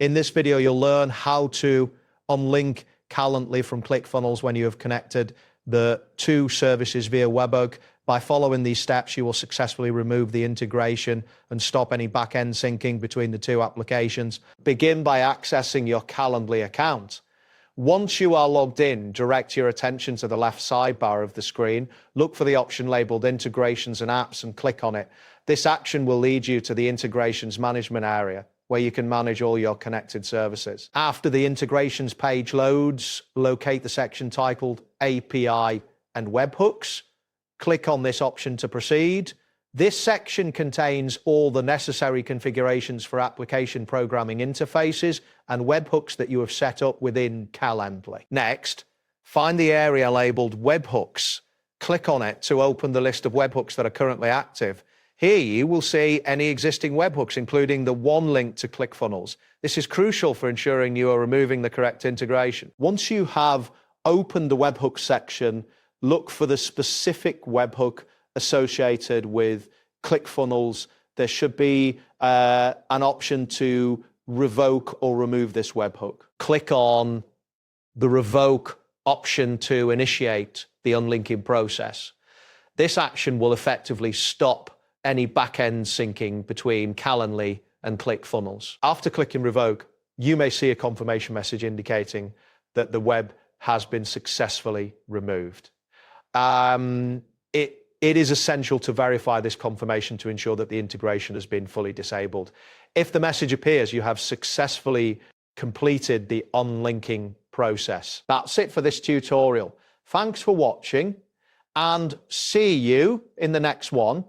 In this video, you'll learn how to unlink Calendly from ClickFunnels when you have connected the two services via webhook. By following these steps, you will successfully remove the integration and stop any back-end syncing between the two applications. Begin by accessing your Calendly account. Once you are logged in, direct your attention to the left sidebar of the screen, look for the option labeled Integrations and Apps and click on it. This action will lead you to the Integrations Management area, where you can manage all your connected services. After the integrations page loads, locate the section titled API and Webhooks. Click on this option to proceed. This section contains all the necessary configurations for application programming interfaces and webhooks that you have set up within Calendly. Next, find the area labeled Webhooks. Click on it to open the list of webhooks that are currently active. Here you will see any existing webhooks, including the one link to ClickFunnels. This is crucial for ensuring you are removing the correct integration. Once you have opened the webhook section, look for the specific webhook associated with ClickFunnels. There should be an option to revoke or remove this webhook. Click on the revoke option to initiate the unlinking process. This action will effectively stop any back-end syncing between Calendly and ClickFunnels. After clicking revoke, you may see a confirmation message indicating that the web has been successfully removed. It is essential to verify this confirmation to ensure that the integration has been fully disabled. If the message appears, you have successfully completed the unlinking process. That's it for this tutorial. Thanks for watching and see you in the next one.